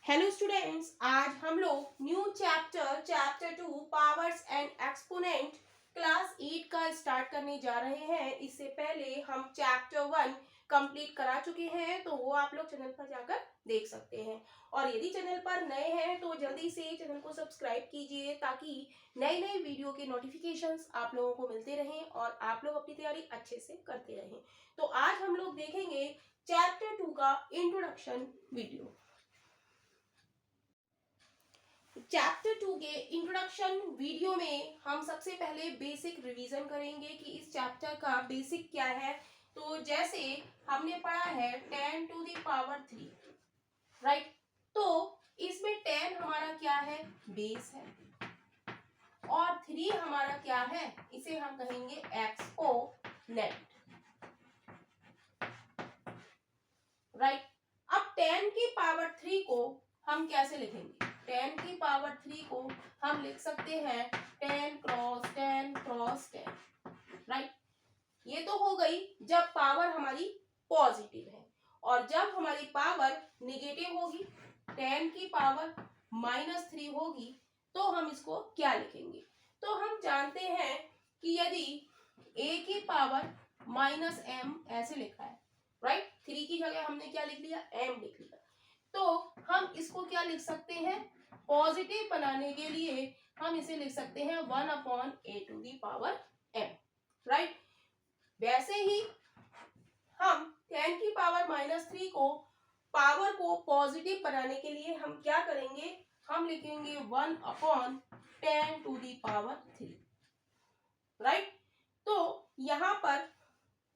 Hello students, आज हम लोग new chapter 2 powers and exponent class 8 का स्टार्ट करने जा रहे हैं। इससे पहले हम चैप्टर 1 कंप्लीट करा चुके हैं, तो वो आप लोग चैनल पर जाकर देख सकते हैं। और यदि चैनल पर नए हैं तो जल्दी से चैनल को सब्सक्राइब कीजिए ताकि नई नई वीडियो के नोटिफिकेशंस आप लोगों को मिलते रहें और आप लोग अपनी तैयारी अच्छे से करते रहें। तो आज हम लोग देखेंगे चैप्टर 2 का इंट्रोडक्शन वीडियो। चैप्टर 2 के इंट्रोडक्शन वीडियो में हम सबसे पहले बेसिक रिवीजन करेंगे कि इस चैप्टर का बेसिक क्या है। तो जैसे हमने पढ़ा है 10 टू द पावर 3, राइट। तो इसमें 10 हमारा क्या है, बेस है, और 3 हमारा क्या है, इसे हम कहेंगे एक्सपोनेंट, राइट। अब 10 की पावर 3 को हम कैसे लिखेंगे? 10 की पावर 3 को हम लिख सकते हैं 10 क्रॉस 10 क्रॉस 10, राइट। ये तो हो गई जब पावर हमारी पॉजिटिव है, और जब हमारी पावर नेगेटिव होगी, 10 की पावर -3 होगी, तो हम इसको क्या लिखेंगे? तो हम जानते हैं कि यदि a की पावर -m ऐसे लिखा है, राइट, 3 की जगह हमने क्या लिख लिया, m लिख लिया, तो हम इसको क्या लिख सकते हैं? पॉजिटिव बनाने के लिए हम इसे लिख सकते हैं 1/a to the power m, right. वैसे ही हम 10 की पावर -3 को पावर को पॉजिटिव बनाने के लिए हम क्या करेंगे? हम लिखेंगे 1/10 टू दी पावर 3, राइट। तो यहां पर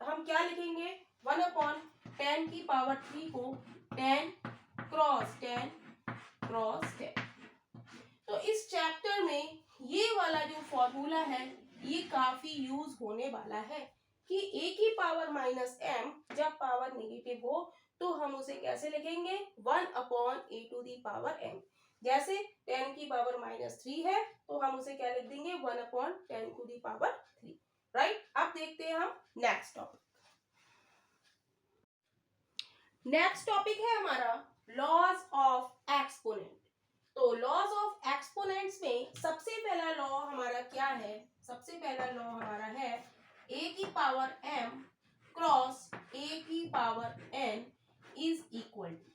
हम क्या लिखेंगे? 1/10 की पावर 3 को 10 क्रॉस 10 क्रॉस 10। तो इस चैप्टर में ये वाला जो फॉर्मूला है ये काफी यूज होने वाला है कि a की पावर -m जब पावर नेगेटिव हो तो हम उसे कैसे लिखेंगे? 1/a to the power m। जैसे 10 की पावर -3 है तो हम उसे क्या लिख देंगे? 1/10 टू दी पावर 3, राइट। अब देखते हैं हम नेक्स्ट टॉपिक। नेक्स्ट टॉपिक है हमारा लॉज ऑफ एक्सपोनेंट। तो लॉज ऑफ एक्सपोनेंट्स में सबसे पहला लॉ हमारा क्या है? सबसे पहला लॉ हमारा है a की पावर m क्रॉस a की power n is equal to.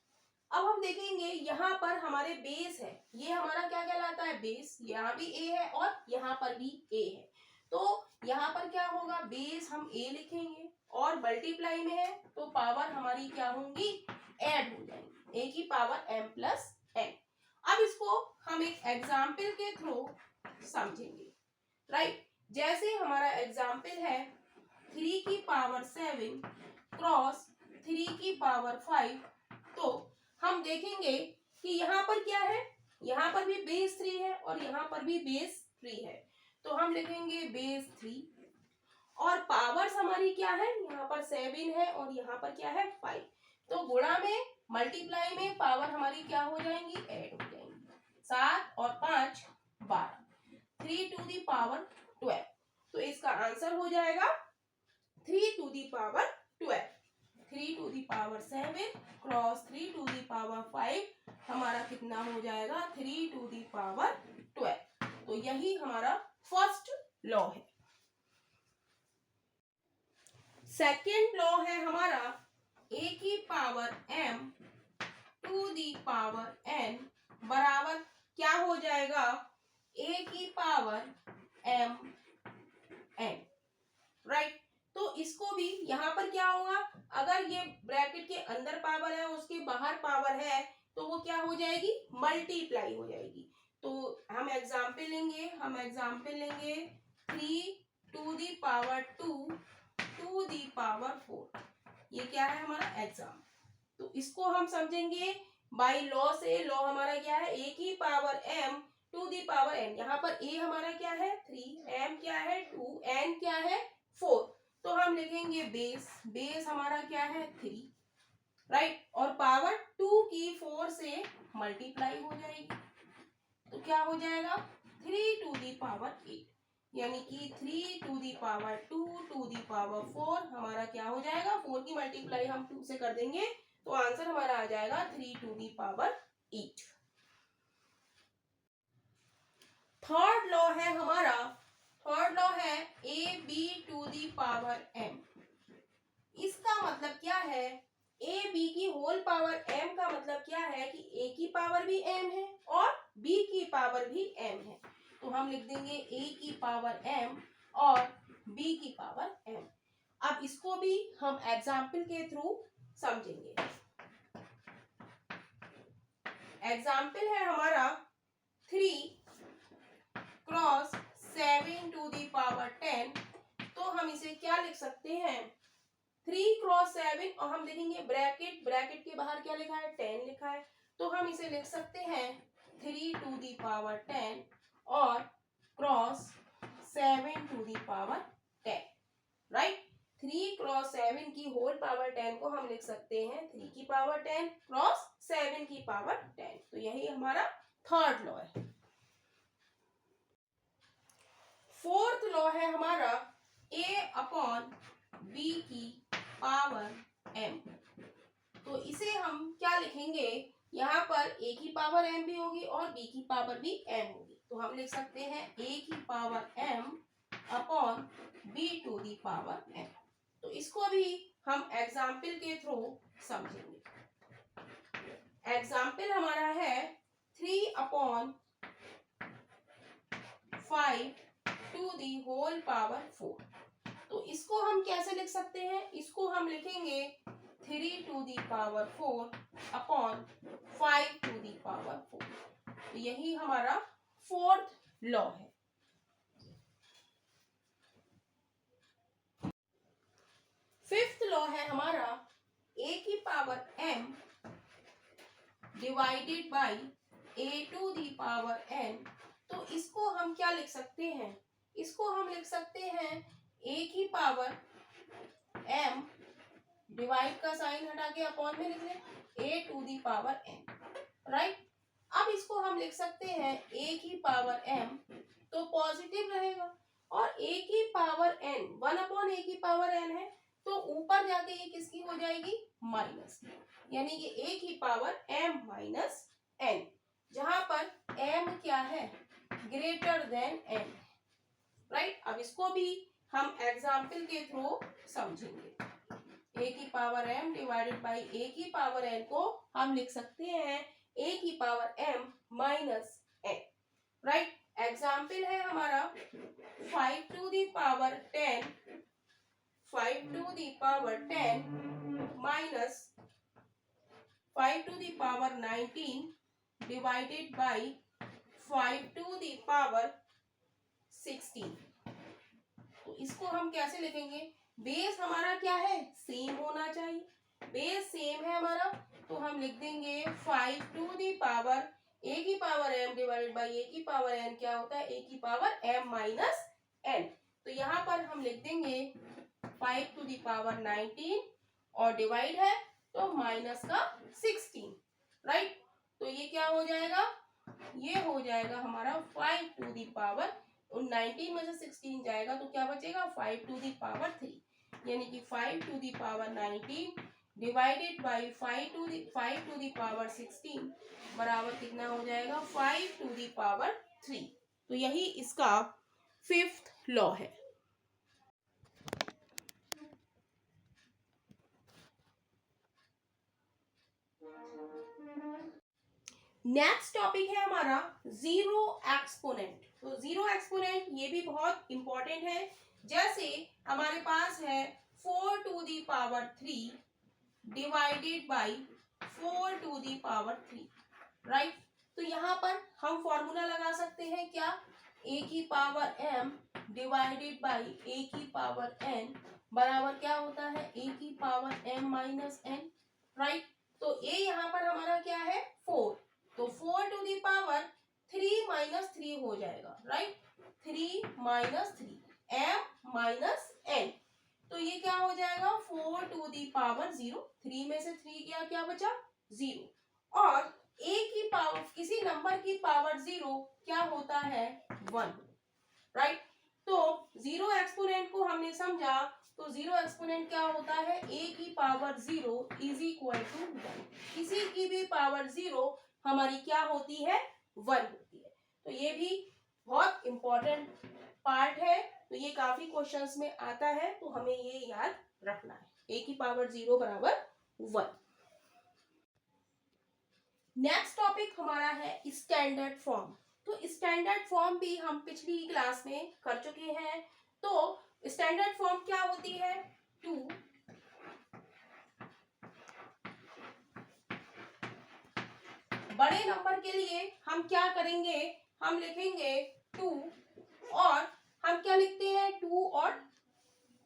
अब हम देखेंगे यहाँ पर हमारे बेस है, ये हमारा क्या कहलाता है? बेस। यहाँ भी a है और यहाँ पर भी a है, तो यहाँ पर क्या होगा? बेस हम a लिखेंगे, और मल्टीप्लाई में है तो पावर हमारी क्या होंगी? ऐड हो जाएंगी, a की पावर m प्लस n। अब इसको हम एक एग्जाम्पल के थ्रू समझेंगे, राइट। जैसे हमारा एग्जाम्पल है 3 की पावर 7 क्रॉस 3 की पावर 5, तो हम देखेंगे कि यहाँ पर क्या है? यहाँ पर भी बेस 3 है और यहाँ पर भी बेस 3 है, तो हम लिखेंगे बेस 3, और पावर्स हमारी क्या है? यहाँ पर 7 है और यहाँ पर क्या है? 5, तो गुणा में मल्टीप्लाई में पावर हमारी क्या हो जाएंगी? ऐड हो जाएंगी। 7 और 5 12, 3 टू दी पावर 12, तो इसका आंसर हो जाएगा 3 to the power 12। 3 to the power 7 cross 3 to the power 5 हमारा कितना हो जाएगा? 3 टू दी पावर 12। तो यही हमारा फर्स्ट लॉ है। सेकेंड लॉ है हमारा a की power m to the power n बराबर क्या हो जाएगा? a की पावर m n, राइट। तो इसको भी यहाँ पर क्या होगा? अगर ये ब्रैकेट के अंदर पावर है, उसके बाहर पावर है, तो वो क्या हो जाएगी? मल्टीप्लाई हो जाएगी। तो हम एग्जाम्पल लेंगे 3 to the power 2 to the power 4, ये क्या है हमारा? एग्जाम। तो इसको हम समझेंगे बाय लॉ से। लॉ हमारा क्या है? a की power m to the power n। यहाँ पर a हमारा क्या है? 3, m क्या है? 2, n क्या है? 4, तो हम लिखेंगे बेस हमारा क्या है? 3, राइट, और पावर 2 की 4 से मल्टीप्लाई हो जाएगी, तो क्या हो जाएगा? 3 टू दी पावर 8, यानी कि 3 to the power 2 to the power 4 हमारा क्या हो जाएगा? 4 की मल्टीप्लाई हम 2 से कर देंगे तो आंसर हमारा आ जाएगा 3 to the power eat। Third law है हमारा, थर्ड लॉ है ab to the power m। इसका मतलब क्या है, ए बी की होल पावर m का मतलब क्या है कि a की पावर भी m है और b की पावर भी m है। तो हम लिख देंगे a की पावर m और b की पावर m। अब इसको भी हम एग्जाम्पल के थ्रू समझेंगे। एग्जाम्पल है हमारा 3 क्रॉस 7 टू दी पावर 10। तो हम इसे क्या लिख सकते हैं, 3 क्रॉस 7 और हम देखेंगे ब्रैकेट, ब्रैकेट के बाहर क्या लिखा है, 10 लिखा है। तो हम इसे लिख सकते हैं 3 टू दी पावर 10 और cross 7 to the power 10, right. 3 cross 7 की होल पावर 10 को हम लिख सकते हैं 3 की पावर 10 क्रॉस 7 की पावर 10। तो यही हमारा थर्ड लॉ है। फोर्थ लॉ है हमारा a अपॉन b की पावर m। तो इसे हम क्या लिखेंगे, यहाँ पर a की पावर m भी होगी और b की पावर भी m होगी। तो हम लिख सकते हैं a की power m upon b to the power m। तो इसको भी हम एग्जाम्पल के थ्रू समझेंगे। एग्जाम्पल हमारा है 3 upon 5 to the whole power 4। तो इसको हम कैसे लिख सकते हैं, इसको हम लिखेंगे 3 to the power 4 upon 5 to the power 4। तो यही हमारा फोर्थ लॉ है। फिफ्थ लॉ है हमारा a की power m divided by a to the power n। तो इसको हम क्या लिख सकते हैं, इसको हम लिख सकते हैं a की पावर m, डिवाइड का साइन हटा के अपॉन में लिख लें a to the power n, right. अब इसको हम लिख सकते हैं a की पावर m, तो पॉजिटिव रहेगा, और a की पावर n 1 अपॉन a की पावर n है, तो ऊपर जाके ये किसकी हो जाएगी, माइनस, यानी कि a की पावर m माइनस n, जहां पर m क्या है, ग्रेटर देन n, राइट। अब इसको भी हम एग्जाम्पल के थ्रू समझेंगे। a की power m divided by a की पावर n को हम लिख सकते हैं a की power m minus n, right. Example है हमारा 5 to the power 10, 5 to the power 10 minus 5 to the power 19 divided by 5 to the power 16। तो इसको हम कैसे लिखेंगे, बेस हमारा क्या है, सेम होना चाहिए, बेस सेम है हमारा, तो हम लिख देंगे 5 टू दी पावर a की power m divided by a की पावर n क्या होता है, a की पावर m माइनस n। तो यहाँ पर हम लिख देंगे 5 टू दी पावर 19 और डिवाइड है तो माइनस का 16, राइट। तो ये क्या हो जाएगा, ये हो जाएगा हमारा 5 टू दी पावर, 19 में से 16 जाएगा तो क्या बचेगा, 5 टू दी पावर 3, यानी कि 5 to the power 19 divided by 5 to the power 16 बराबर कितना हो जाएगा, 5 टू दी पावर 3। तो यही इसका फिफ्थ लॉ है। नेक्स्ट टॉपिक है हमारा जीरो एक्सपोनेंट। तो जीरो एक्सपोनेंट ये भी बहुत इंपॉर्टेंट है। जैसे हमारे पास है 4 to the power 3 divided by 4 to the power 3, right. तो यहाँ पर हम फॉर्मूला लगा सकते हैं क्या, a की power m divided by a की पावर n बराबर क्या होता है, a की power m minus n, right. तो a यहाँ पर हमारा क्या है, 4, तो 4 टू दी पावर 3 माइनस 3 हो जाएगा, right. 3 minus 3 m minus n, तो ये क्या हो जाएगा 4 टू दी पावर 0, 3 में से 3 गया, क्या बचा 0, और a की पावर, किसी नंबर की पावर 0 क्या होता है 1, राइट। तो जीरो एक्सपोनेंट को हमने समझा, तो जीरो एक्सपोनेंट क्या होता है, a की पावर 0 इज इक्वल टू 1, किसी की भी पावर 0 हमारी क्या होती है, 1 होती है। तो ये भी बहुत इंपॉर्टेंट पार्ट है, तो ये काफी क्वेश्चंस में आता है, तो हमें ये याद रखना है, a की पावर 0 बराबर 1। नेक्स्ट टॉपिक हमारा है स्टैंडर्ड फॉर्म। तो स्टैंडर्ड फॉर्म भी हम पिछली क्लास में कर चुके हैं। तो स्टैंडर्ड फॉर्म क्या होती है, 2 बड़े नंबर के लिए हम क्या करेंगे, हम लिखेंगे 2 और हम क्या लिखते हैं, 2 और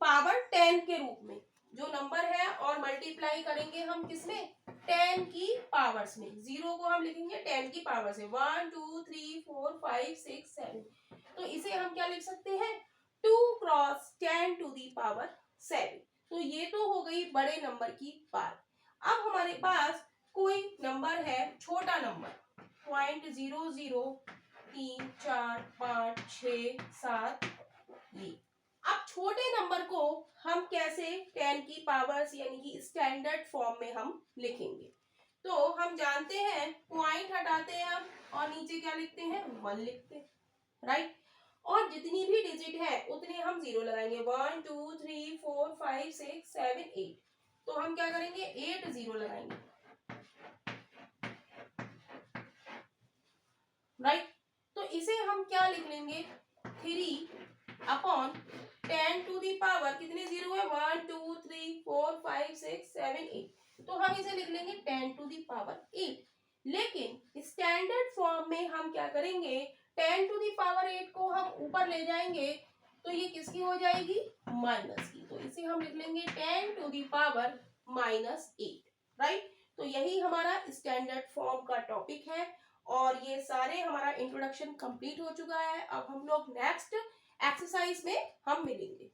पावर 10 के रूप में जो नंबर है, और मल्टीप्लाई करेंगे हम किसमें, 10 की पावर्स में। 0 को हम लिखेंगे 10 की पावर से, 1 2 3 4 5 6 7। तो इसे हम क्या लिख सकते हैं, 2 क्रॉस 10 टू दी पावर 7। तो ये तो हो गई बड़े नंबर की बात। अब हमारे पास कोई नंबर है, छोटा नंबर 0.00 3 4 5 6 7 ये। अब छोटे नंबर को हम कैसे 10 की पावर्स यानी कि स्टैंडर्ड फॉर्म में हम लिखेंगे। तो हम जानते हैं पॉइंट हटाते हैं हम, और नीचे क्या लिखते हैं, 1 लिखते हैं, राइट। और जितनी भी डिजिट है उतने हम 0 लगाएंगे, 1 2 3 4 5 6 7 8। तो हम क्या करेंगे, 8 0 लगाएंगे, राइट। तो इसे हम क्या लिख लेंगे, 3 अपॉन 10 टू दी पावर, कितने 0 है, 1 2 3 4 5 6 7 8। तो हम इसे लिख लेंगे 10 टू दी पावर 8। लेकिन स्टैंडर्ड फॉर्म में हम क्या करेंगे, 10 टू दी पावर 8 को हम ऊपर ले जाएंगे, तो ये किसकी हो जाएगी, माइनस की। तो इसे हम लिख लेंगे 10 टू दी पावर -8, राइट। तो यही हमारा स्टैंडर्ड फॉर्म का टॉपिक है, और ये सारे हमारा इंट्रोडक्शन कंप्लीट हो चुका है। अब हम लोग नेक्स्ट एक्सरसाइज में हम मिलेंगे।